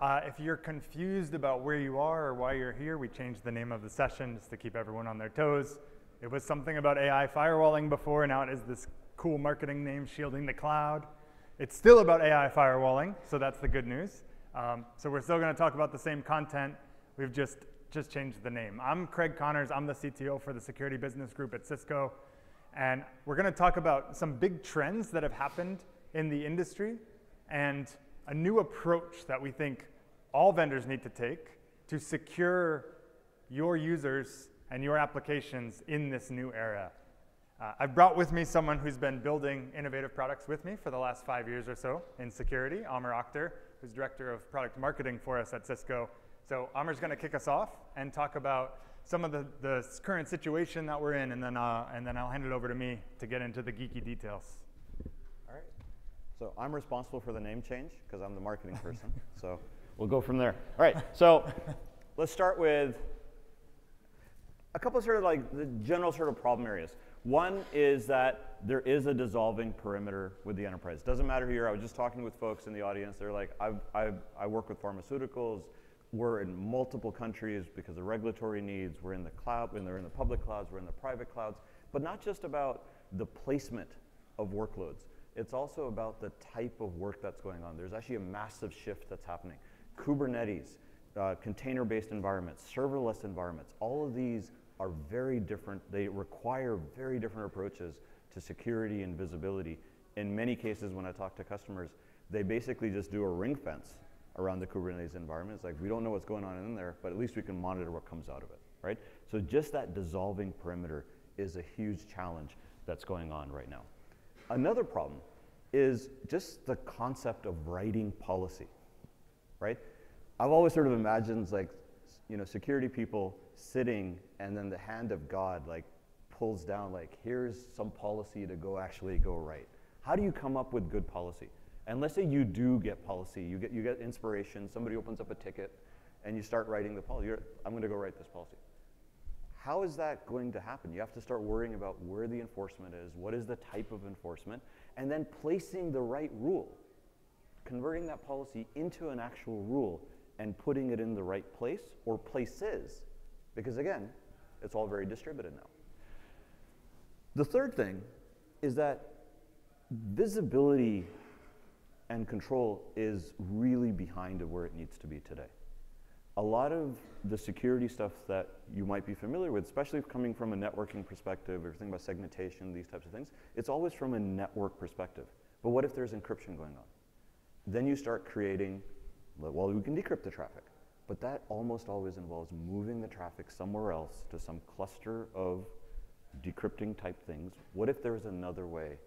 If you're confused about where you are or why you're here, we changed the name of the session just to keep everyone on their toes. It was something about AI firewalling before, now it is this cool marketing name, Shielding the Cloud. It's still about AI firewalling, so that's the good news. So we're still going to talk about the same content. We've just changed the name. I'm Craig Connors. I'm the CTO for the Security Business Group at Cisco. And we're going to talk about some big trends that have happened in the industry and a new approach that we think all vendors need to take to secure your users and your applications in this new era. I've brought with me someone who's been building innovative products with me for the last 5 years or so in security, Amr Akhtar, who's Director of Product Marketing for us at Cisco. So Amr's going to kick us off and talk about some of the current situation that we're in, and then I'll hand it over to me to get into the geeky details. All right. So I'm responsible for the name change because I'm the marketing person. So we'll go from there. All right. So let's start with a couple of sort of like the general sort of problem areas. One is that there is a dissolving perimeter with the enterprise. Doesn't matter who you are. I was just talking with folks in the audience. They're like, I work with pharmaceuticals. We're in multiple countries because of regulatory needs. We're in the cloud, when they're in the public clouds, we're in the private clouds. But not just about the placement of workloads. It's also about the type of work that's going on. There's actually a massive shift that's happening. Kubernetes, container-based environments, serverless environments, all of these are very different. They require very different approaches to security and visibility. In many cases, when I talk to customers, they basically just do a ring fence around the Kubernetes environment. It's like, we don't know what's going on in there, but at least we can monitor what comes out of it, right? So just that dissolving perimeter is a huge challenge that's going on right now. Another problem is just the concept of writing policy, right? I've always sort of imagined like, you know, security people sitting and then the hand of God like pulls down like, here's some policy to actually go write. How do you come up with good policy? And let's say you do get policy, you get inspiration, somebody opens up a ticket and you start writing the policy. I'm going to go write this policy. How is that going to happen? You have to start worrying about where the enforcement is, what is the type of enforcement, and then placing the right rule, converting that policy into an actual rule and putting it in the right place or places, because again, it's all very distributed now. The third thing is that visibility and control is really behind of where it needs to be today. A lot of the security stuff that you might be familiar with, especially coming from a networking perspective or thinking about segmentation, these types of things, it's always from a network perspective. But what if there's encryption going on? Then you start creating, well, we can decrypt the traffic, but that almost always involves moving the traffic somewhere else to some cluster of decrypting type things. What if there was another way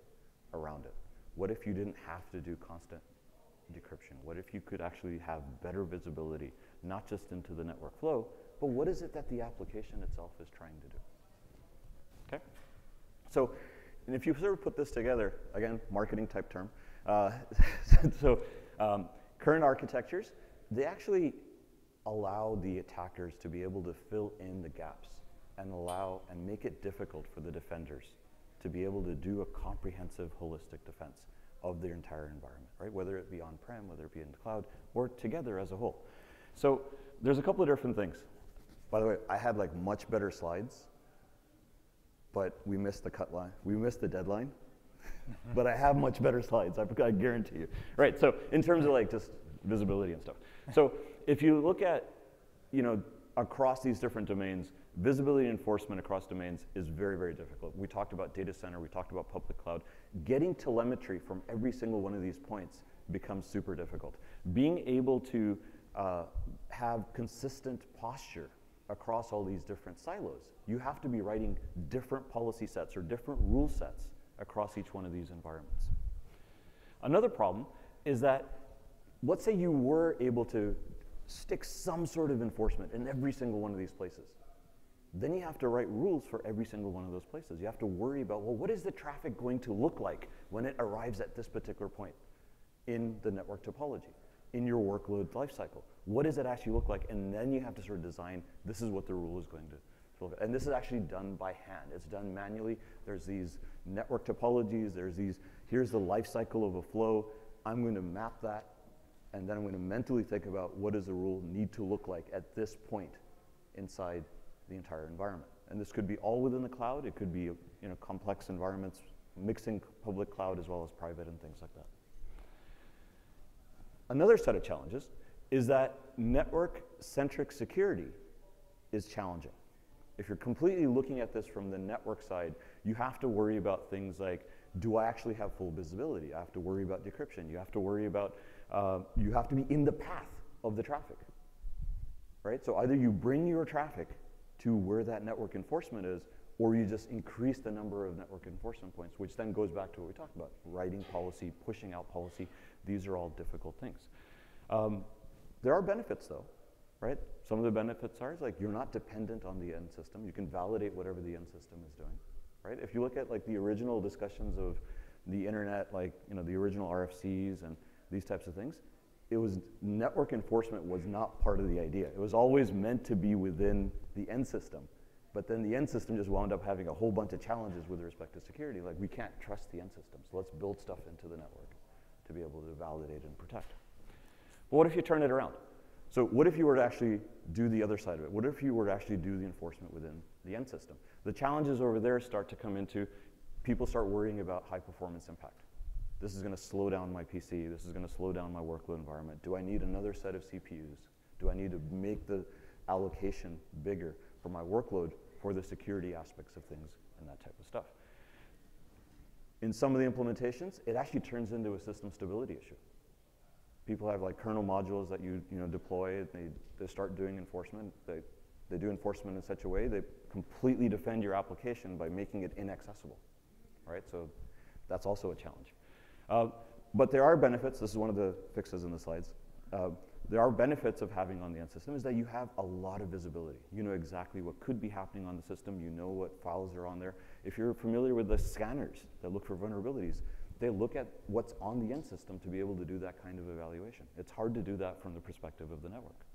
around it? What if you didn't have to do constant decryption? What if you could actually have better visibility, not just into the network flow, but what is it that the application itself is trying to do? Okay? So, and if you sort of put this together, again, marketing type term, current architectures, they actually allow the attackers to be able to fill in the gaps and allow and make it difficult for the defenders to be able to do a comprehensive, holistic defense of their entire environment, right? Whether it be on-prem, whether it be in the cloud, or together as a whole. So there's a couple of different things. By the way, I had like much better slides, but we missed the cut line. We missed the deadline, but I have much better slides, I guarantee you. Right, so in terms of like just visibility and stuff. So if you look at, you know, across these different domains, visibility enforcement across domains is very, very difficult. We talked about data center, we talked about public cloud. Getting telemetry from every single one of these points becomes super difficult. Being able to have consistent posture across all these different silos, you have to be writing different policy sets or different rule sets across each one of these environments. Another problem is that, let's say you were able to stick some sort of enforcement in every single one of these places. Then you have to write rules for every single one of those places. You have to worry about, well, what is the traffic going to look like when it arrives at this particular point in the network topology, in your workload lifecycle? What does it actually look like? And then you have to sort of design, this is what the rule is going to look like. And this is actually done by hand. It's done manually. There's these network topologies. There's these, here's the lifecycle of a flow. I'm going to map that And then I'm going to mentally think about what does the rule need to look like at this point inside the entire environment. And this could be all within the cloud. It could be complex environments, mixing public cloud as well as private and things like that. Another set of challenges is that network-centric security is challenging. If you're completely looking at this from the network side, you have to worry about things like, do I actually have full visibility? I have to worry about decryption. You have to worry about, you have to be in the path of the traffic, right? So either you bring your traffic to where that network enforcement is, or you just increase the number of network enforcement points, which then goes back to what we talked about, writing policy, pushing out policy. These are all difficult things. There are benefits though, right? Some of the benefits are like you're not dependent on the end system. You can validate whatever the end system is doing, right? If you look at like the original discussions of the internet, like the original RFCs and these types of things, it was network enforcement was not part of the idea. It was always meant to be within the end system. But then the end system just wound up having a whole bunch of challenges with respect to security. Like we can't trust the end system, so let's build stuff into the network to be able to validate and protect. But what if you turn it around? So what if you were to actually do the other side of it? What if you were to actually do the enforcement within the end system? The challenges over there start to come into, people start worrying about high performance impact. This is going to slow down my PC. This is going to slow down my workload environment. Do I need another set of CPUs? Do I need to make the allocation bigger for my workload for the security aspects of things and that type of stuff? In some of the implementations, it actually turns into a system stability issue. People have like kernel modules that you deploy. They start doing enforcement. They do enforcement in such a way they completely defend your application by making it inaccessible, right? So that's also a challenge. But there are benefits. This is one of the fixes in the slides. There are benefits of having on the end system is that you have a lot of visibility. You know exactly what could be happening on the system. You know what files are on there. If you're familiar with the scanners that look for vulnerabilities, they look at what's on the end system to be able to do that kind of evaluation. It's hard to do that from the perspective of the network.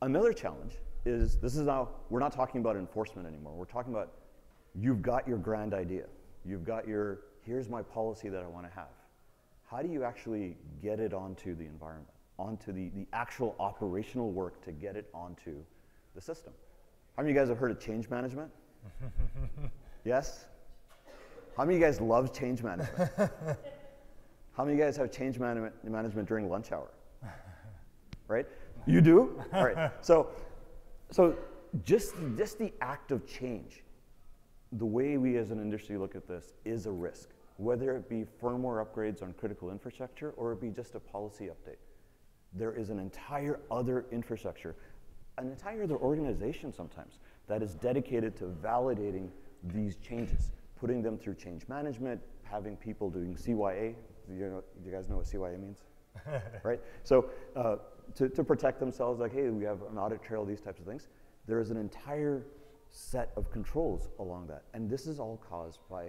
Another challenge is, this is now, we're not talking about enforcement anymore. We're talking about, you've got your grand idea. You've got your, here's my policy that I want to have. How do you actually get it onto the environment, onto the actual operational work to get it onto the system? How many of you guys have heard of change management? Yes? How many of you guys love change management? How many of you guys have change management during lunch hour? Right? You do? All right. So just the act of change, the way we as an industry look at this is a risk, whether it be firmware upgrades on critical infrastructure or it be just a policy update. There is an entire other infrastructure, an entire other organization sometimes that is dedicated to validating these changes, putting them through change management, having people doing CYA. Do you guys know what CYA means? Right? So to protect themselves, like, hey, we have an audit trail, these types of things. There is an entire set of controls along that. And this is all caused by,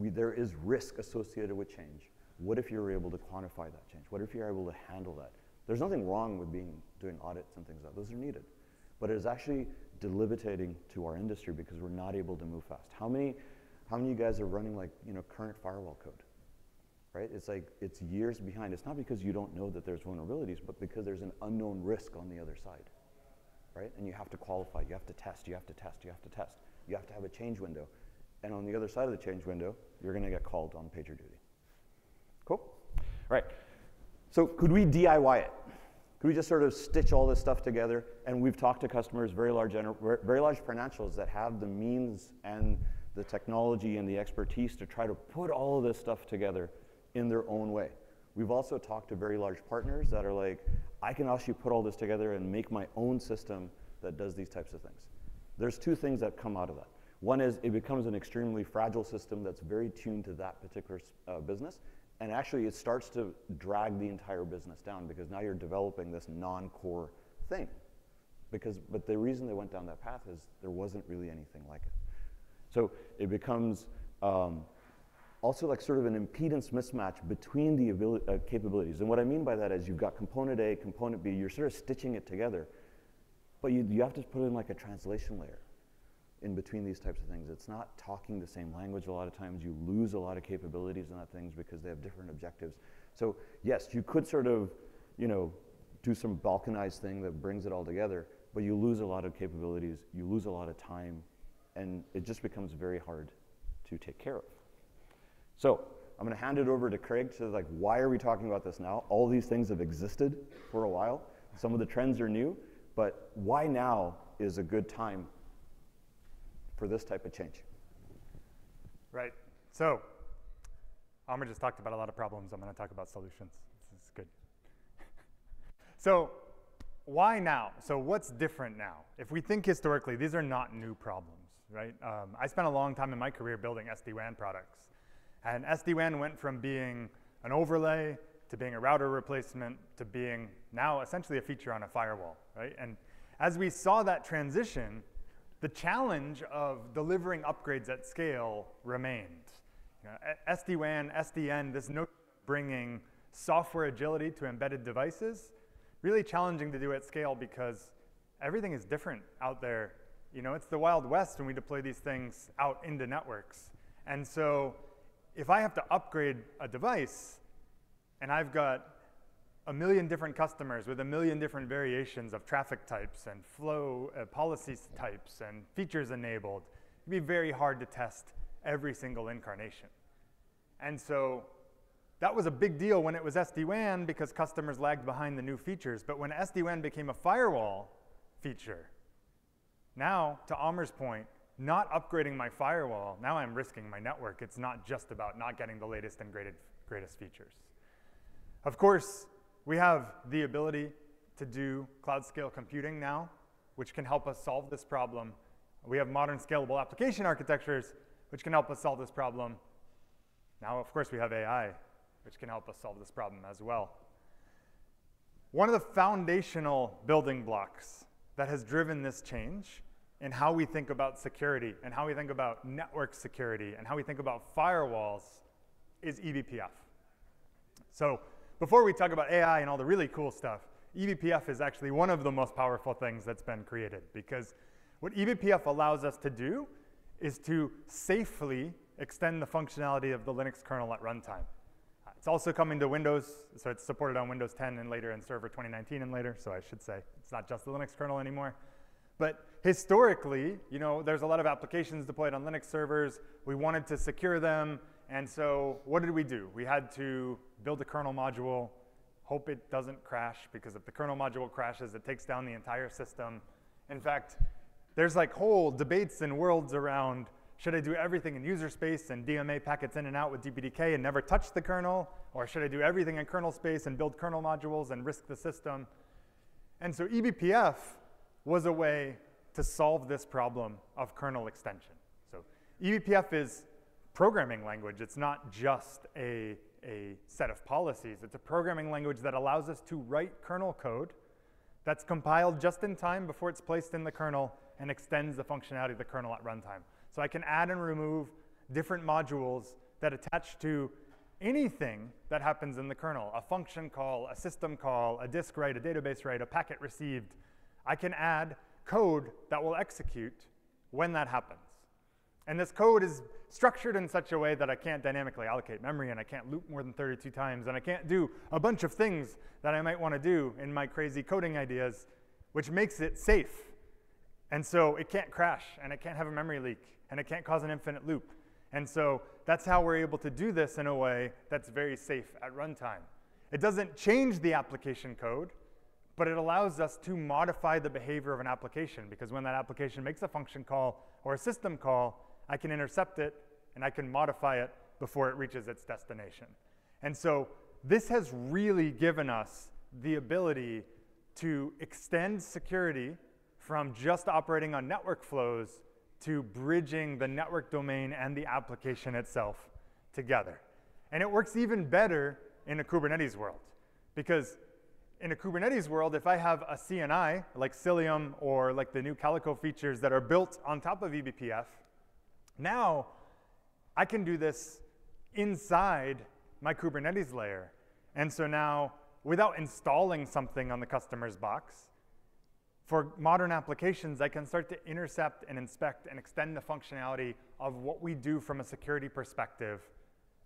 there is risk associated with change. What if you're able to quantify that change? What if you're able to handle that? There's nothing wrong with doing audits and things like that. Those are needed. But it is actually debilitating to our industry because we're not able to move fast. How many of you guys are running like current firewall code? Right? It's like it's years behind. It's not because you don't know that there's vulnerabilities, but because there's an unknown risk on the other side. Right? And you have to qualify, you have to test, you have to test, you have to test. You have to have a change window. And on the other side of the change window, you're going to get called on PagerDuty. Cool? All right. So could we DIY it? Could we just sort of stitch all this stuff together? And we've talked to customers, very large financials that have the means and the technology and the expertise to try to put all of this stuff together in their own way. We've also talked to very large partners that are like, I can actually put all this together and make my own system that does these types of things. There's two things that come out of that. One is it becomes an extremely fragile system that's very tuned to that particular business. And actually it starts to drag the entire business down because now you're developing this non-core thing. But the reason they went down that path is there wasn't really anything like it. So it becomes also like sort of an impedance mismatch between the capabilities. And what I mean by that is you've got component A, component B, you're sort of stitching it together, but you have to put in like a translation layer in between these types of things. It's not talking the same language a lot of times. You lose a lot of capabilities in that things because they have different objectives. So yes, you could sort of, do some balkanized thing that brings it all together, but you lose a lot of capabilities, you lose a lot of time, and it just becomes very hard to take care of. So I'm going to hand it over to Craig to why are we talking about this now? All these things have existed for a while. Some of the trends are new, but why now is a good time for this type of change? Right. So Amr just talked about a lot of problems. I'm going to talk about solutions. This is good. So why now? So what's different now? If we think historically, these are not new problems, right? I spent a long time in my career building SD-WAN products. And SD-WAN went from being an overlay to being a router replacement to being now essentially a feature on a firewall, right? And as we saw that transition, the challenge of delivering upgrades at scale remained. SD-WAN, SDN, this notion of bringing software agility to embedded devices, really challenging to do at scale because everything is different out there. It's the Wild West when we deploy these things out into networks. And so if I have to upgrade a device and I've got a million different customers with a million different variations of traffic types and flow policy types and features enabled, it'd be very hard to test every single incarnation. And so that was a big deal when it was SD-WAN because customers lagged behind the new features. But when SD-WAN became a firewall feature, now, to Amr's point, not upgrading my firewall, now I'm risking my network. It's not just about not getting the latest and greatest features. Of course, we have the ability to do cloud scale computing now, which can help us solve this problem. We have modern scalable application architectures, which can help us solve this problem. Now, of course, we have AI, which can help us solve this problem as well. One of the foundational building blocks that has driven this change in how we think about security and how we think about network security and how we think about firewalls is eBPF. So before we talk about AI and all the really cool stuff, eBPF is actually one of the most powerful things that's been created because what eBPF allows us to do is to safely extend the functionality of the Linux kernel at runtime. It's also coming to Windows, so it's supported on Windows 10 and later and Server 2019 and later, so I should say it's not just the Linux kernel anymore. But historically, there's a lot of applications deployed on Linux servers. We wanted to secure them, and so what did we do? We had to build a kernel module, hope it doesn't crash, because if the kernel module crashes, it takes down the entire system. In fact, there's whole debates and worlds around, should I do everything in user space and DMA packets in and out with DPDK and never touch the kernel? Or should I do everything in kernel space and build kernel modules and risk the system? And so eBPF was a way to solve this problem of kernel extension. So eBPF is programming language. It's not just a set of policies. It's a programming language that allows us to write kernel code that's compiled just in time before it's placed in the kernel and extends the functionality of the kernel at runtime. So I can add and remove different modules that attach to anything that happens in the kernel, a function call, a system call, a disk write, a database write, a packet received. I can add code that will execute when that happens. And this code is structured in such a way that I can't dynamically allocate memory, and I can't loop more than 32 times, and I can't do a bunch of things that I might want to do in my crazy coding ideas, which makes it safe. And so it can't crash, and it can't have a memory leak, and it can't cause an infinite loop. And so that's how we're able to do this in a way that's very safe at runtime. It doesn't change the application code, but it allows us to modify the behavior of an application, because when that application makes a function call or a system call, I can intercept it, and I can modify it before it reaches its destination. And so this has really given us the ability to extend security from just operating on network flows to bridging the network domain and the application itself together. And it works even better in a Kubernetes world, because in a Kubernetes world, if I have a CNI, like Cilium or like the new Calico features that are built on top of eBPF, now I can do this inside my Kubernetes layer. And so now, without installing something on the customer's box, for modern applications, I can start to intercept and inspect and extend the functionality of what we do from a security perspective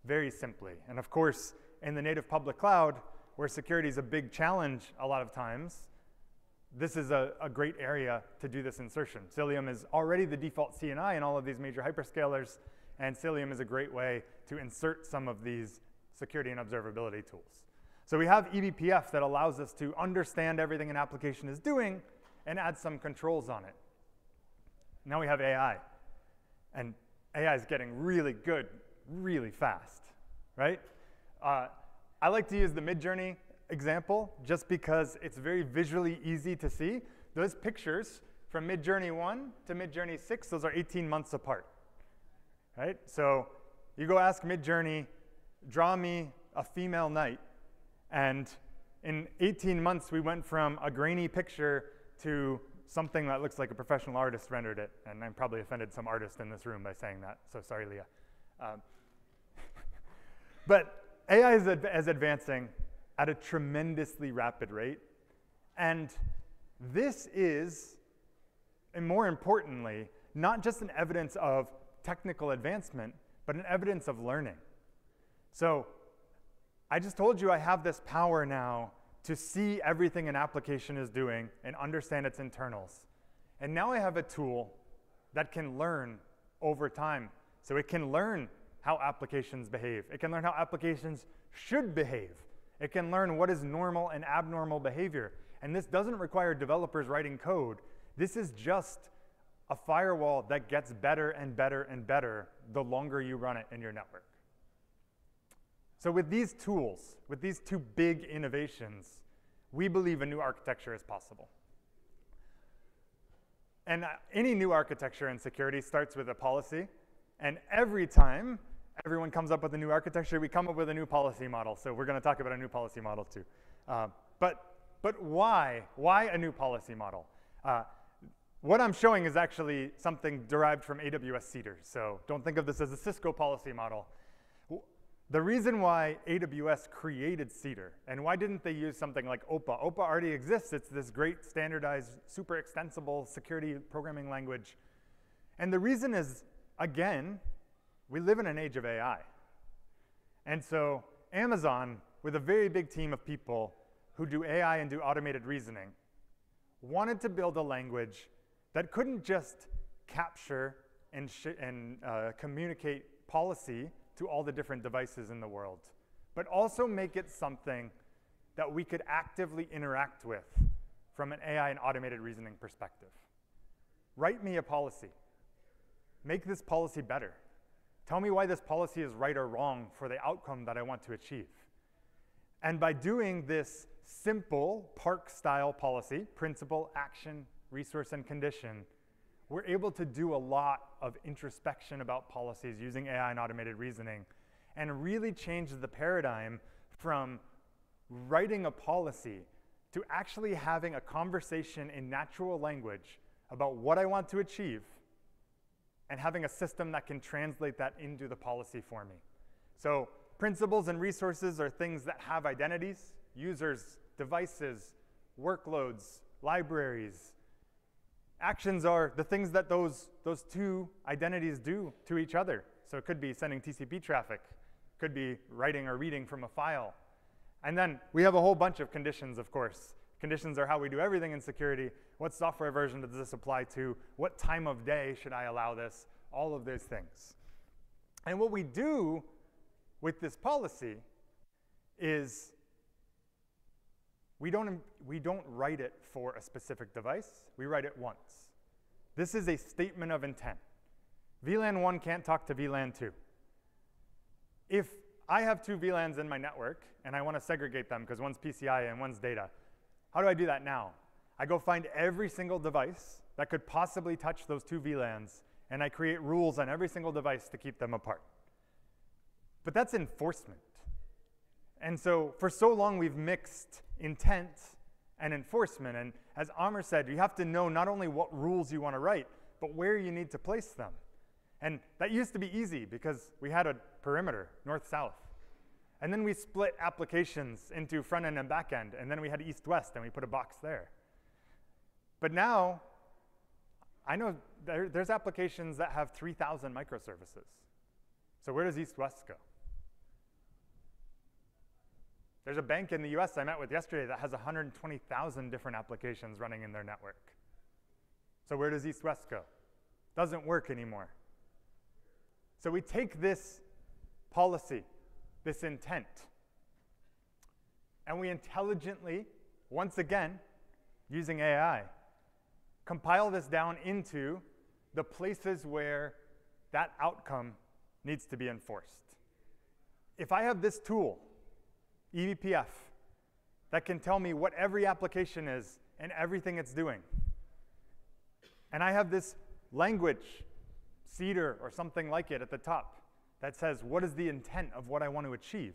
very simply. And of course, in the native public cloud, where security is a big challenge a lot of times, this is a great area to do this insertion. Cilium is already the default CNI in all of these major hyperscalers, and Cilium is a great way to insert some of these security and observability tools. So we have eBPF that allows us to understand everything an application is doing and add some controls on it. Now we have AI. And AI is getting really good, really fast, right? I like to use the Midjourney example just because it's very visually easy to see. Those pictures from Midjourney 1 to Midjourney 6, those are 18 months apart, right? So you go ask Midjourney, draw me a female knight, and in 18 months, we went from a grainy picture to something that looks like a professional artist rendered it. And I probably offended some artist in this room by saying that, so sorry, Leah. But AI is advancing at a tremendously rapid rate. And this is, and more importantly, not just an evidence of technical advancement, but an evidence of learning. So I just told you I have this power now to see everything an application is doing and understand its internals. And now I have a tool that can learn over time. So it can learn how applications behave. It can learn how applications should behave. It can learn what is normal and abnormal behavior. And this doesn't require developers writing code. This is just a firewall that gets better and better and better the longer you run it in your network. So with these tools, with these two big innovations, we believe a new architecture is possible. And any new architecture in security starts with a policy. And every time everyone comes up with a new architecture, we come up with a new policy model. So we're going to talk about a new policy model too. But why? Why a new policy model? What I'm showing is actually something derived from AWS Cedar. So don't think of this as a Cisco policy model. The reason why AWS created Cedar, and why didn't they use something like OPA? OPA already exists. It's this great standardized, super extensible security programming language. And the reason is, again, we live in an age of AI. And so Amazon, with a very big team of people who do AI and do automated reasoning, wanted to build a language that couldn't just capture and communicate policy to all the different devices in the world, but also make it something that we could actively interact with from an AI and automated reasoning perspective. Write me a policy. Make this policy better. Tell me why this policy is right or wrong for the outcome that I want to achieve. And by doing this simple Park-style policy, principle, action, resource, and condition, we're able to do a lot of introspection about policies using AI and automated reasoning and really change the paradigm from writing a policy to actually having a conversation in natural language about what I want to achieve and having a system that can translate that into the policy for me. So principles and resources are things that have identities, users, devices, workloads, libraries. Actions are the things that those two identities do to each other. So it could be sending TCP traffic, could be writing or reading from a file. And then we have a whole bunch of conditions, of course. Conditions are how we do everything in security. What software version does this apply to? What time of day should I allow this? All of those things. And what we do with this policy is we don't write it for a specific device. We write it once. This is a statement of intent. VLAN 1 can't talk to VLAN 2. If I have two VLANs in my network, and I want to segregate them because one's PCI and one's data, how do I do that now? I go find every single device that could possibly touch those two VLANs, and I create rules on every single device to keep them apart. But that's enforcement. And so for so long, we've mixed intent and enforcement. And as Amr said, you have to know not only what rules you want to write, but where you need to place them. And that used to be easy because we had a perimeter, north-south. And then we split applications into front-end and back-end. And then we had east-west, and we put a box there. But now, I know there's applications that have 3,000 microservices. So where does east-west go? There's a bank in the US I met with yesterday that has 120,000 different applications running in their network. So where does east-west go? Doesn't work anymore. So we take this policy, this intent, and we intelligently, once again, using AI, compile this down into the places where that outcome needs to be enforced. If I have this tool, eBPF, that can tell me what every application is and everything it's doing, and I have this language, Cedar or something like it at the top, that says what is the intent of what I want to achieve,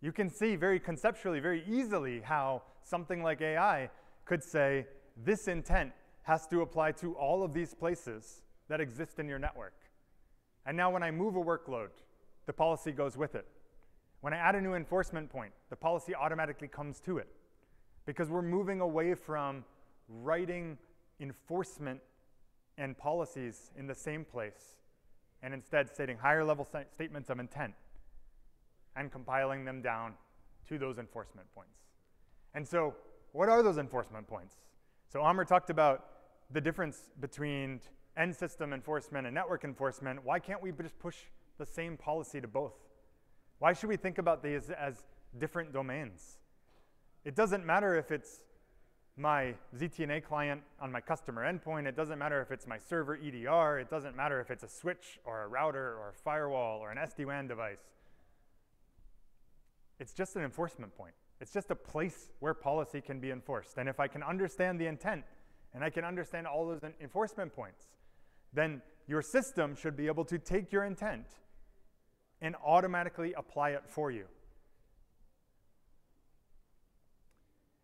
you can see very conceptually, very easily how something like AI could say this intent has to apply to all of these places that exist in your network. And now when I move a workload, the policy goes with it. When I add a new enforcement point, the policy automatically comes to it, because we're moving away from writing enforcement and policies in the same place and instead stating higher level statements of intent and compiling them down to those enforcement points. And so what are those enforcement points? So Amr talked about the difference between end system enforcement and network enforcement. Why can't we just push the same policy to both? Why should we think about these as different domains? It doesn't matter if it's my ZTNA client on my customer endpoint. It doesn't matter if it's my server EDR. It doesn't matter if it's a switch or a router or a firewall or an SD-WAN device. It's just an enforcement point. It's just a place where policy can be enforced. And if I can understand the intent and I can understand all those enforcement points, then your system should be able to take your intent and automatically apply it for you.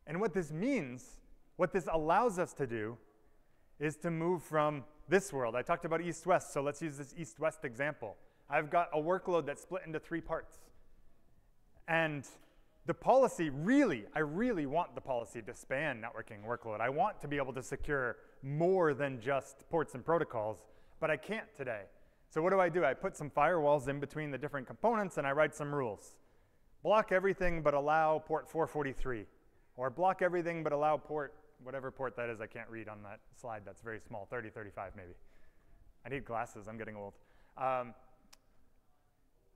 And what this means, what this allows us to do, is to move from this world. I talked about east-west, so let's use this east-west example. I've got a workload that's split into 3 parts. And the policy, I really want the policy to span networking workload. I want to be able to secure more than just ports and protocols, but I can't today. So what do? I put some firewalls in between the different components and I write some rules. Block everything but allow port 443. Or block everything but allow port, whatever port that is, I can't read on that slide, that's very small, 3035 maybe. I need glasses, I'm getting old.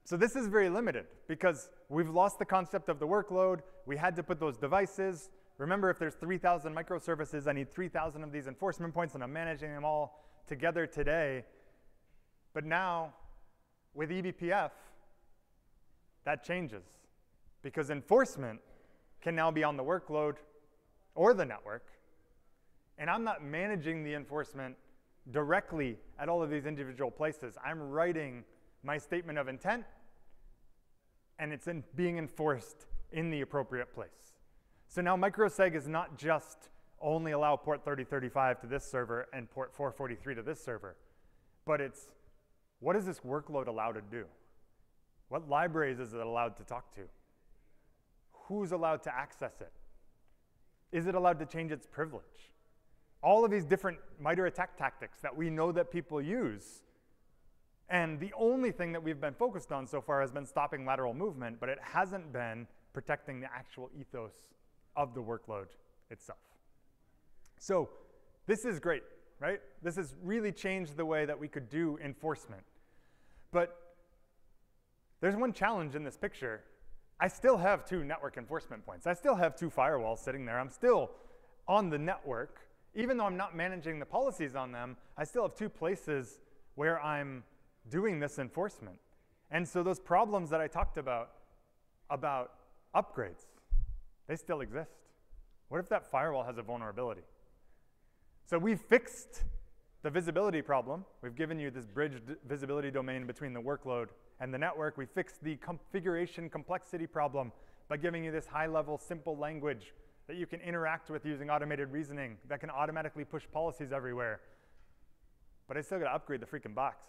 So this is very limited because we've lost the concept of the workload. We had to put those devices. Remember, if there's 3,000 microservices, I need 3,000 of these enforcement points, and I'm managing them all together today. But now, with eBPF, that changes, because enforcement can now be on the workload or the network, and I'm not managing the enforcement directly at all of these individual places. I'm writing my statement of intent, and it's being enforced in the appropriate place. So now microseg is not just only allow port 3035 to this server and port 443 to this server, but it's what is this workload allowed to do? What libraries is it allowed to talk to? Who's allowed to access it? Is it allowed to change its privilege? All of these different MITRE attack tactics that we know that people use. And the only thing that we've been focused on so far has been stopping lateral movement, but it hasn't been protecting the actual ethos of the workload itself. So this is great, right? This has really changed the way that we could do enforcement. But there's one challenge in this picture. I still have 2 network enforcement points. I still have 2 firewalls sitting there. I'm still on the network. Even though I'm not managing the policies on them, I still have 2 places where I'm doing this enforcement. And so those problems that I talked about upgrades, they still exist. What if that firewall has a vulnerability? So we fixed the visibility problem. We've given you this bridged visibility domain between the workload and the network. We fixed the configuration complexity problem by giving you this high-level, simple language that you can interact with using automated reasoning that can automatically push policies everywhere. But I still got to upgrade the freaking box.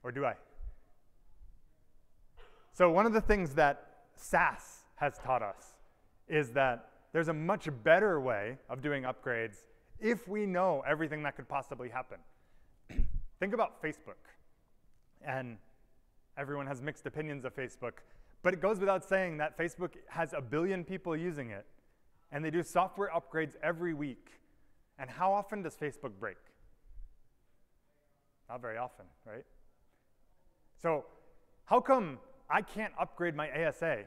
Or do I? So one of the things that SaaS has taught us is that there's a much better way of doing upgrades if we know everything that could possibly happen. Think about Facebook. And Everyone has mixed opinions of Facebook. But it goes without saying that Facebook has 1 billion people using it, and they do software upgrades every week. And how often does Facebook break? Not very often, right? So how come I can't upgrade my ASA,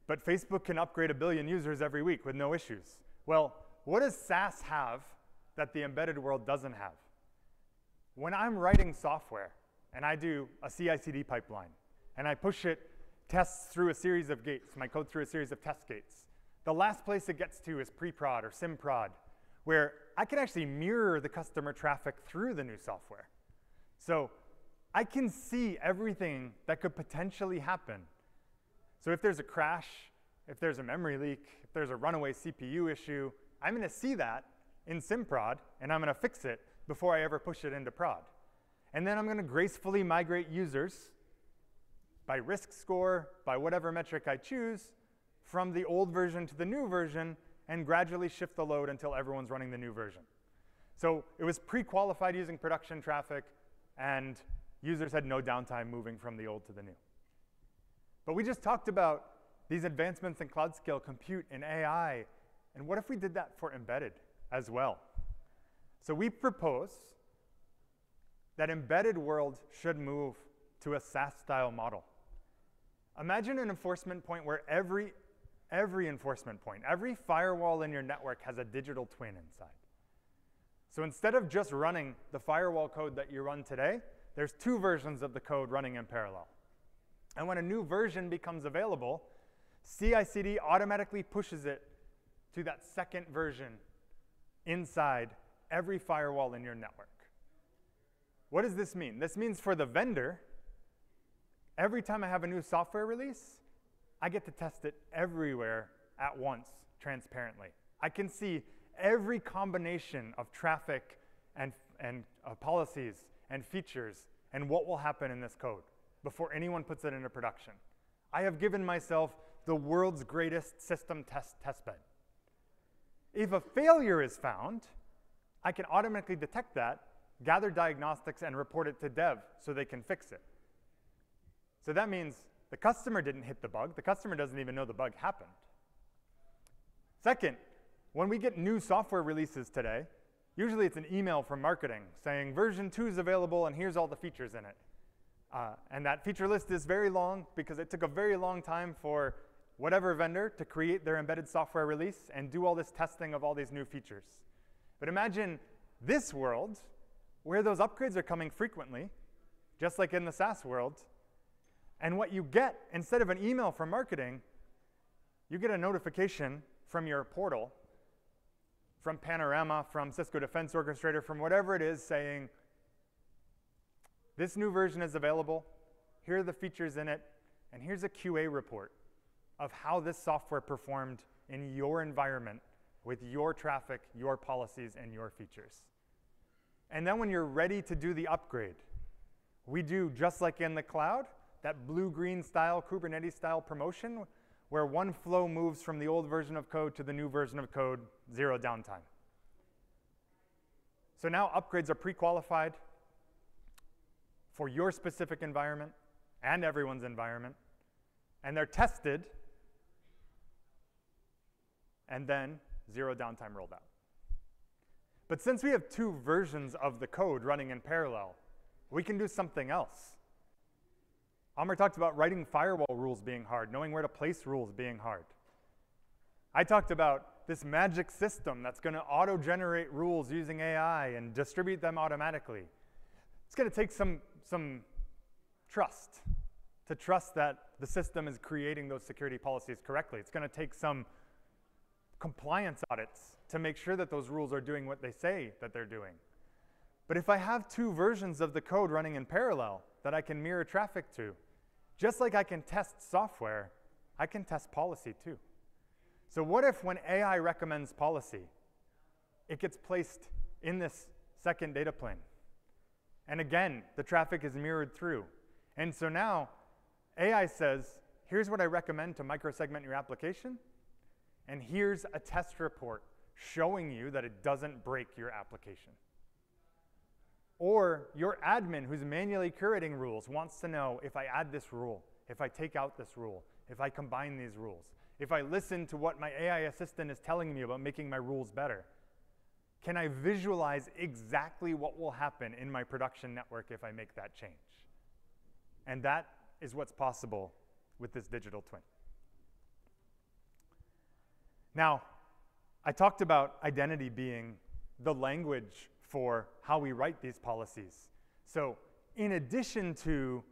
but Facebook can upgrade 1 billion users every week with no issues? Well, what does SaaS have that the embedded world doesn't have? When I'm writing software, and I do a CI/CD pipeline, and I push it, tests through a series of gates, my code through a series of test gates, the last place it gets to is pre-prod or sim-prod, where I can actually mirror the customer traffic through the new software. So I can see everything that could potentially happen. So if there's a crash, if there's a memory leak, if there's a runaway CPU issue, I'm going to see that in sim-prod, and I'm going to fix it before I ever push it into prod. And then I'm going to gracefully migrate users by risk score, by whatever metric I choose, from the old version to the new version, and gradually shift the load until everyone's running the new version. So it was pre-qualified using production traffic, and users had no downtime moving from the old to the new. But we just talked about these advancements in cloud scale compute and AI, and what if we did that for embedded as well? So we propose that embedded world should move to a SaaS-style model. Imagine an enforcement point where every enforcement point, every firewall in your network has a digital twin inside. So instead of just running the firewall code that you run today, there's 2 versions of the code running in parallel. And when a new version becomes available, CI/CD automatically pushes it to that second version inside every firewall in your network. What does this mean? This means for the vendor, every time I have a new software release, I get to test it everywhere at once, transparently. I can see every combination of traffic and policies and features and what will happen in this code before anyone puts it into production. I have given myself the world's greatest system test bed. If a failure is found, I can automatically detect that, gather diagnostics, and report it to dev so they can fix it. So that means the customer didn't hit the bug. The customer doesn't even know the bug happened. Second, when we get new software releases today, usually it's an email from marketing saying version 2 is available and here's all the features in it. And that feature list is very long because it took a very long time for whatever vendor to create their embedded software release and do all this testing of all these new features. But imagine this world where those upgrades are coming frequently, just like in the SaaS world. And what you get, instead of an email from marketing, you get a notification from your portal, from Panorama, from Cisco Defense Orchestrator, from whatever it is saying, this new version is available, here are the features in it, and here's a QA report of how this software performed in your environment with your traffic, your policies, and your features. And then when you're ready to do the upgrade, we do, just like in the cloud, that blue-green style, Kubernetes style promotion, where one flow moves from the old version of code to the new version of code, 0 downtime. So now upgrades are pre-qualified for your specific environment and everyone's environment, and they're tested, and then 0 downtime rolled out. But since we have 2 versions of the code running in parallel, we can do something else. Amr talked about writing firewall rules being hard, knowing where to place rules being hard. I talked about this magic system that's going to auto-generate rules using AI and distribute them automatically. It's going to take some trust to trust that the system is creating those security policies correctly. It's going to take some compliance audits to make sure that those rules are doing what they say that they're doing. But if I have 2 versions of the code running in parallel that I can mirror traffic to, just like I can test software, I can test policy too. So what if when AI recommends policy, it gets placed in this second data plane? And again, the traffic is mirrored through. And so now AI says, here's what I recommend to microsegment your application, and here's a test report showing you that it doesn't break your application. Or your admin who's manually curating rules wants to know if I add this rule, if I take out this rule, if I combine these rules, if I listen to what my AI assistant is telling me about making my rules better. Can I visualize exactly what will happen in my production network if I make that change? And that is what's possible with this digital twin. Now, I talked about identity being the language for how we write these policies. So in addition to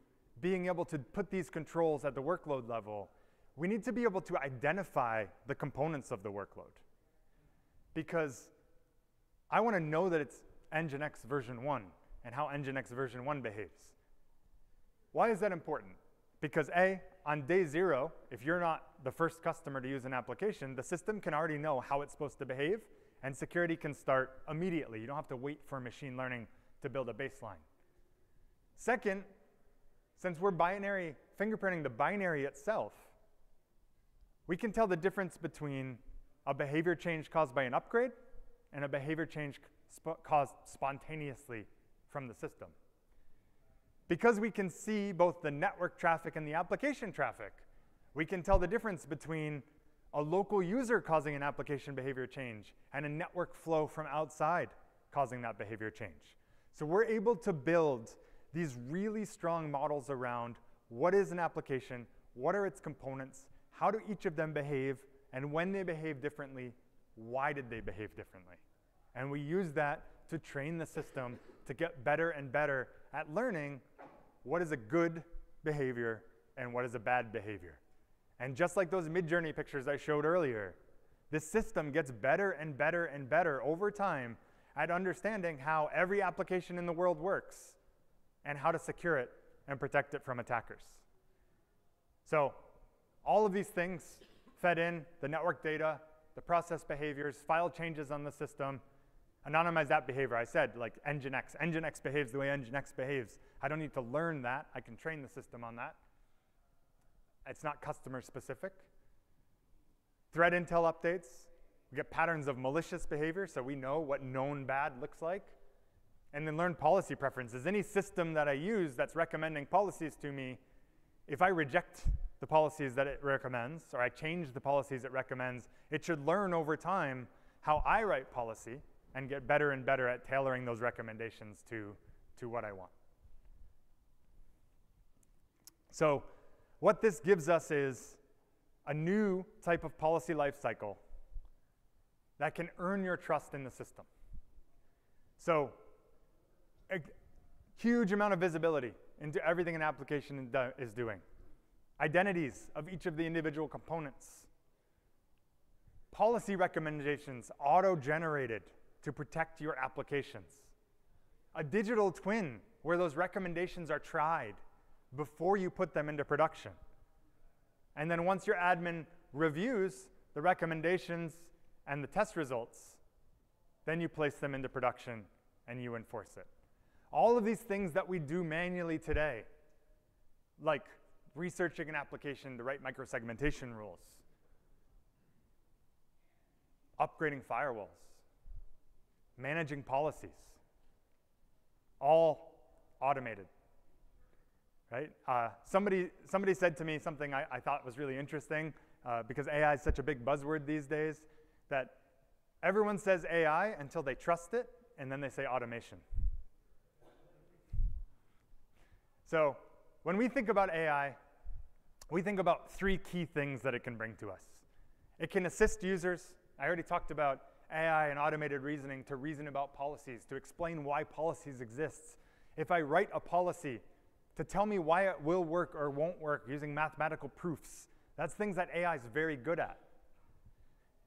being able to put these controls at the workload level, we need to be able to identify the components of the workload. Because I want to know that it's Nginx version 1 and how Nginx version 1 behaves. Why is that important? Because A, on day 0, if you're not the first customer to use an application, the system can already know how it's supposed to behave, and security can start immediately. You don't have to wait for machine learning to build a baseline. Second, since we're fingerprinting the binary itself, we can tell the difference between a behavior change caused by an upgrade and a behavior change caused spontaneously from the system. Because we can see both the network traffic and the application traffic, we can tell the difference between a local user causing an application behavior change and a network flow from outside causing that behavior change. So we're able to build these really strong models around what is an application, what are its components, how do each of them behave, and when they behave differently, why did they behave differently? And we use that to train the system to get better and better at learning what is a good behavior and what is a bad behavior. And just like those Midjourney pictures I showed earlier, this system gets better and better and better over time at understanding how every application in the world works and how to secure it and protect it from attackers. So all of these things fed in, the network data, the process behaviors, file changes on the system, anonymize that behavior. I said, like Nginx. Nginx behaves the way Nginx behaves. I don't need to learn that. I can train the system on that. It's not customer specific. Threat intel updates. We get patterns of malicious behavior, so we know what known bad looks like. And then learn policy preferences. Any system that I use that's recommending policies to me, if I reject the policies that it recommends, or I change the policies it recommends, it should learn over time how I write policy and get better and better at tailoring those recommendations to what I want. So what this gives us is a new type of policy lifecycle that can earn your trust in the system. So a huge amount of visibility into everything an application is doing. Identities of each of the individual components. Policy recommendations auto-generated to protect your applications. A digital twin where those recommendations are tried before you put them into production. And then once your admin reviews the recommendations and the test results, then you place them into production and you enforce it. All of these things that we do manually today, like researching an application to write microsegmentation rules, upgrading firewalls, managing policies, all automated, right? Somebody said to me something I thought was really interesting, because AI is such a big buzzword these days, that everyone says AI until they trust it, and then they say automation. So when we think about AI, we think about 3 key things that it can bring to us. It can assist users. I already talked about AI and automated reasoning to reason about policies, to explain why policies exist. If I write a policy to tell me why it will work or won't work using mathematical proofs, that's things that AI is very good at.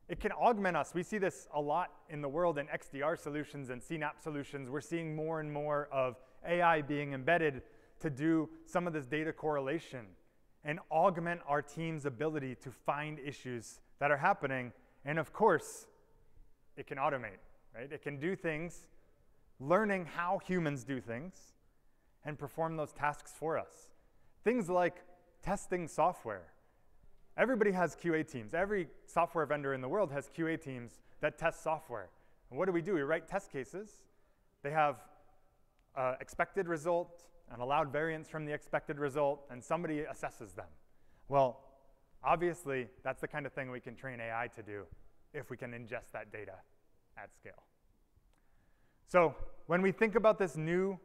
It can augment us. We see this a lot in the world in XDR solutions and CNAPP solutions. We're seeing more and more of AI being embedded to do some of this data correlation and augment our team's ability to find issues that are happening. And of course, it can automate, right? It can do things, learning how humans do things, and perform those tasks for us. Things like testing software. Everybody has QA teams. Every software vendor in the world has QA teams that test software. And what do? We write test cases. They have expected result, an allowed variance from the expected result, and somebody assesses them. Well, obviously, that's the kind of thing we can train AI to do if we can ingest that data at scale. So when we think about this new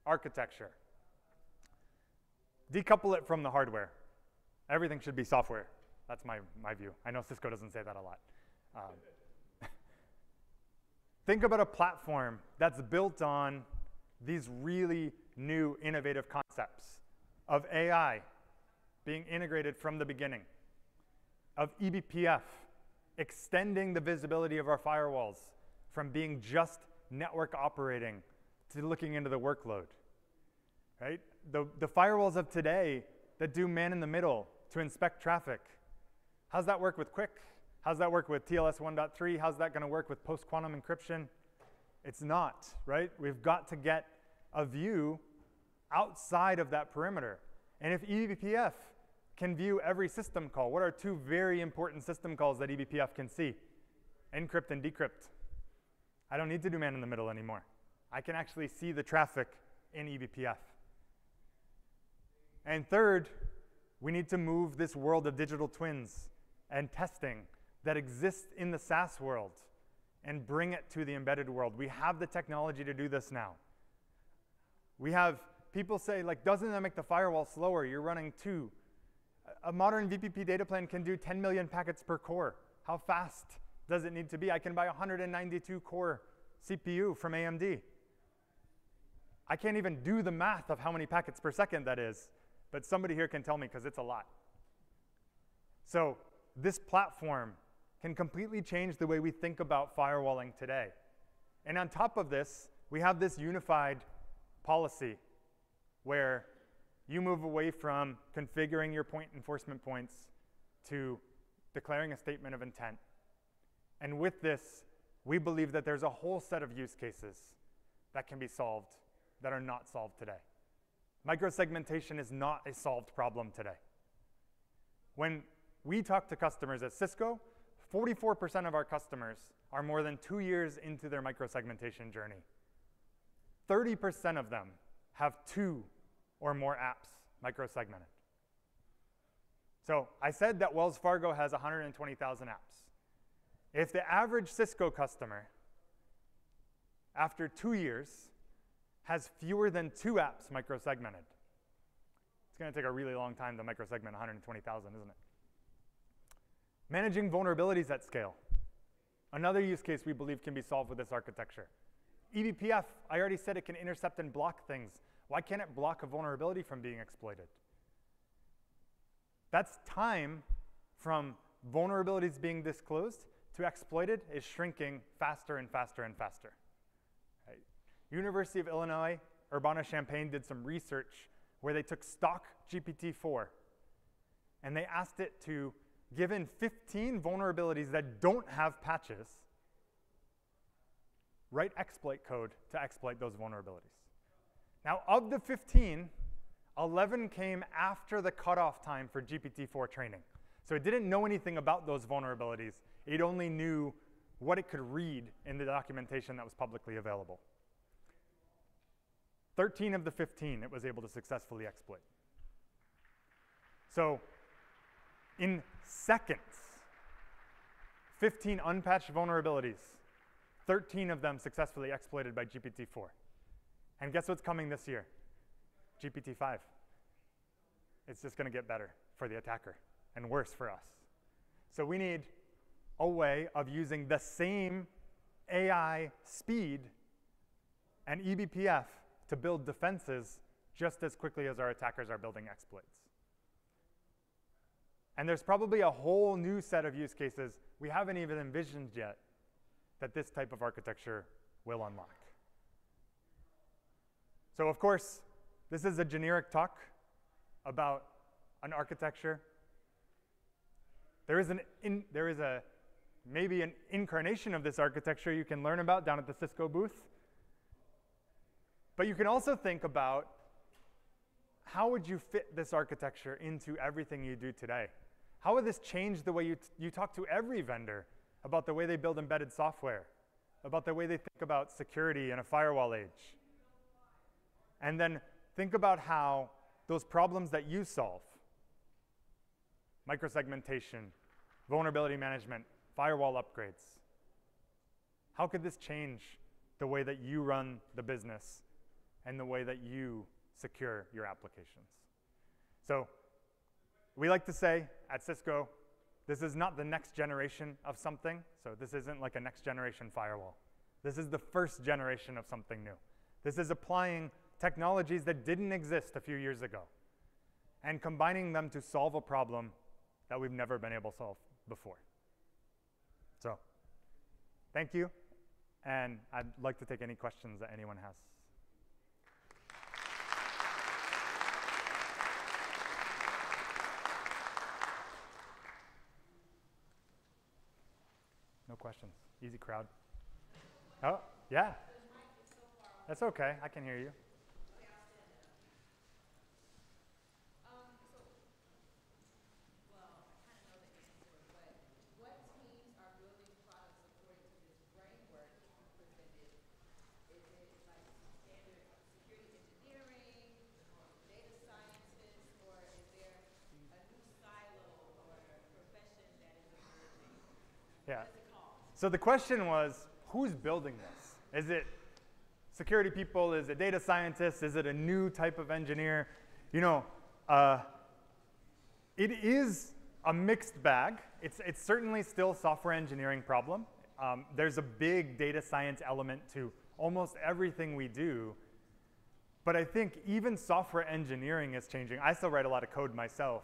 architecture, decouple it from the hardware. Everything should be software. That's my view. I know Cisco doesn't say that a lot. Think about a platform that's built on these really new, innovative concepts of AI being integrated from the beginning, of eBPF extending the visibility of our firewalls from being just network operating to looking into the workload, right? The firewalls of today that do man-in-the-middle to inspect traffic, how's that work with QUIC? How's that work with TLS 1.3? How's that going to work with post-quantum encryption? It's not, right? We've got to get a view outside of that perimeter. And if eBPF can view every system call, what are two very important system calls that eBPF can see? Encrypt and decrypt. I don't need to do man-in-the-middle anymore. I can actually see the traffic in eBPF. And third, we need to move this world of digital twins and testing that exists in the SaaS world and bring it to the embedded world. We have the technology to do this now. We have people say, like, doesn't that make the firewall slower? You're running 2. A modern VPP data plan can do 10 million packets per core. How fast does it need to be? I can buy a 192 core CPU from AMD. I can't even do the math of how many packets per second that is, but somebody here can tell me because it's a lot. So this platform can completely change the way we think about firewalling today. And on top of this, we have this unified policy where you move away from configuring your point enforcement points to declaring a statement of intent. And with this, we believe that there's a whole set of use cases that can be solved that are not solved today. Microsegmentation is not a solved problem today. When we talk to customers at Cisco, 44% of our customers are more than 2 years into their microsegmentation journey. 30% of them have 2 or more apps microsegmented. So I said that Wells Fargo has 120,000 apps. If the average Cisco customer, after 2 years, has fewer than 2 apps microsegmented, it's going to take a really long time to microsegment 120,000, isn't it? Managing vulnerabilities at scale. Another use case we believe can be solved with this architecture. eBPF, I already said it can intercept and block things. Why can't it block a vulnerability from being exploited? That's time from vulnerabilities being disclosed to exploited is shrinking faster and faster and faster. Right? University of Illinois, Urbana-Champaign did some research where they took stock GPT-4 and they asked it to give in 15 vulnerabilities that don't have patches, write exploit code to exploit those vulnerabilities. Now, of the 15, 11 came after the cutoff time for GPT-4 training. So it didn't know anything about those vulnerabilities. It only knew what it could read in the documentation that was publicly available. 13 of the 15 it was able to successfully exploit. So in seconds, 15 unpatched vulnerabilities, 13 of them successfully exploited by GPT-4. And guess what's coming this year? GPT-5. It's just going to get better for the attacker and worse for us. So we need a way of using the same AI speed and eBPF to build defenses just as quickly as our attackers are building exploits. And there's probably a whole new set of use cases we haven't even envisioned yet that this type of architecture will unlock. So of course, this is a generic talk about an architecture. There is maybe an incarnation of this architecture you can learn about down at the Cisco booth. But you can also think about how would you fit this architecture into everything you do today? How would this change the way you talk to every vendor about the way they build embedded software, about the way they think about security in a firewall age? And then think about how those problems that you solve, microsegmentation, vulnerability management, firewall upgrades, how could this change the way that you run the business and the way that you secure your applications? So we like to say at Cisco, this is not the next generation of something. So this isn't like a next generation firewall. This is the first generation of something new. This is applying technologies that didn't exist a few years ago and combining them to solve a problem that we've never been able to solve before. So thank you. And I'd like to take any questions that anyone has. No questions. Easy crowd. Oh, yeah. That's okay. I can hear you. Yeah. So the question was, who's building this? Is it security people? Is it data scientists? Is it a new type of engineer? You know, it is a mixed bag. It's certainly still a software engineering problem. There's a big data science element to almost everything we do. But I think even software engineering is changing. I still write a lot of code myself.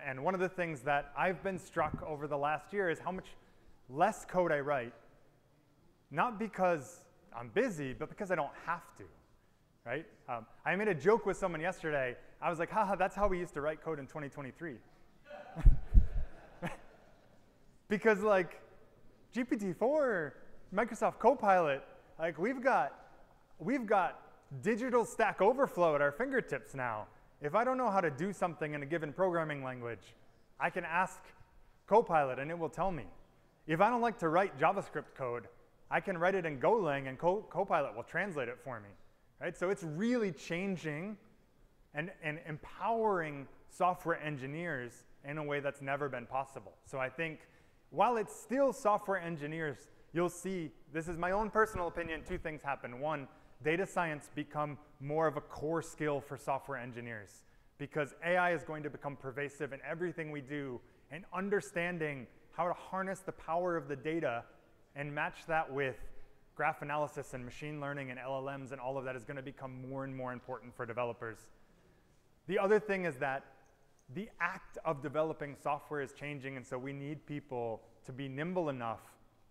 And one of the things that I've been struck over the last year is how much less code I write, not because I'm busy, but because I don't have to, right? I made a joke with someone yesterday. I was like, haha, that's how we used to write code in 2023. Because like GPT-4, Microsoft Copilot, like we've got digital Stack Overflow at our fingertips now. If I don't know how to do something in a given programming language, I can ask Copilot and it will tell me. If I don't like to write JavaScript code, I can write it in Golang and Copilot will translate it for me, right? So it's really changing and empowering software engineers in a way that's never been possible. So I think while it's still software engineers, you'll see, this is my own personal opinion, two things happen. One, data science become more of a core skill for software engineers because AI is going to become pervasive in everything we do, and understanding how to harness the power of the data and match that with graph analysis and machine learning and LLMs and all of that is going to become more and more important for developers. The other thing is that the act of developing software is changing, and so we need people to be nimble enough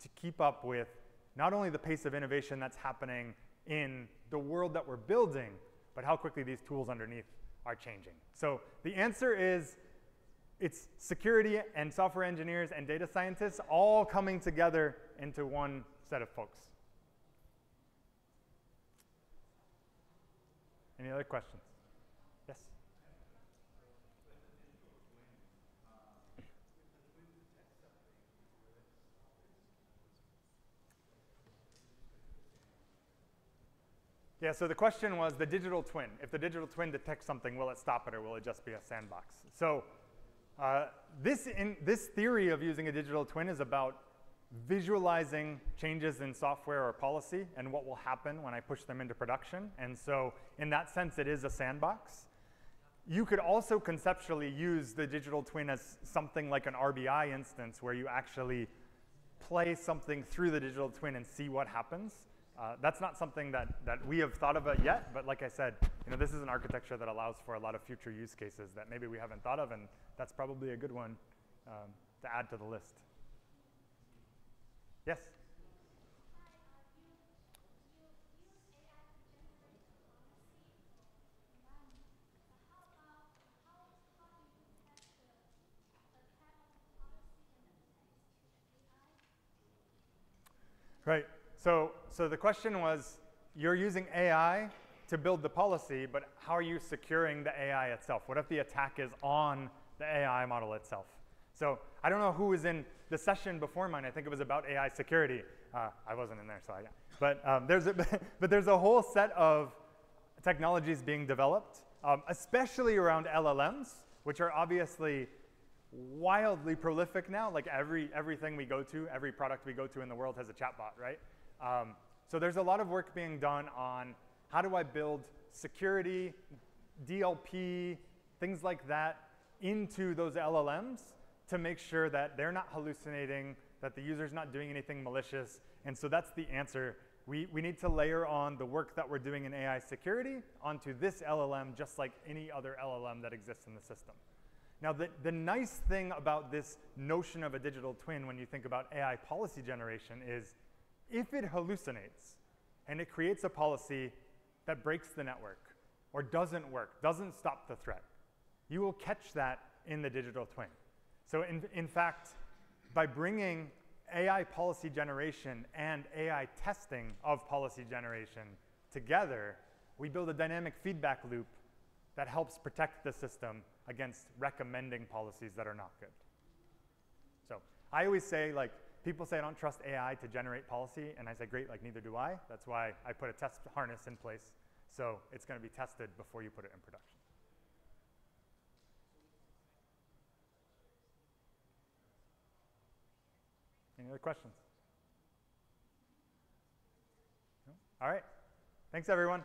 to keep up with not only the pace of innovation that's happening in the world that we're building, but how quickly these tools underneath are changing. So the answer is, it's security and software engineers and data scientists all coming together into one set of folks. Any other questions? Yes? Yeah, so the question was the digital twin. If the digital twin detects something, will it stop it or will it just be a sandbox? So this theory of using a digital twin is about visualizing changes in software or policy and what will happen when I push them into production. And so in that sense, it is a sandbox. You could also conceptually use the digital twin as something like an RBI instance where you actually play something through the digital twin and see what happens. That's not something that we have thought about yet, but like I said, this is an architecture that allows for a lot of future use cases that maybe we haven't thought of, and that's probably a good one to add to the list. Yes? Right. So the question was, you're using AI to build the policy, but how are you securing the AI itself? What if the attack is on the AI model itself? So I don't know who was in the session before mine. I think it was about AI security. I wasn't in there, so but there's a whole set of technologies being developed, especially around LLMs, which are obviously wildly prolific now. Like everything we go to, every product we go to in the world has a chatbot, right? So there's a lot of work being done on how do I build security, DLP, things like that into those LLMs to make sure that they're not hallucinating, that the user's not doing anything malicious. And so that's the answer. We need to layer on the work that we're doing in AI security onto this LLM, just like any other LLM that exists in the system. Now, the nice thing about this notion of a digital twin when you think about AI policy generation is if it hallucinates and it creates a policy that breaks the network or doesn't work, doesn't stop the threat, you will catch that in the digital twin. So in fact, by bringing AI policy generation and AI testing of policy generation together, we build a dynamic feedback loop that helps protect the system against recommending policies that are not good. So I always say, like, people say I don't trust AI to generate policy, and I say, great, like, neither do I. That's why I put a test harness in place. So it's going to be tested before you put it in production. Any other questions? No? All right. Thanks, everyone.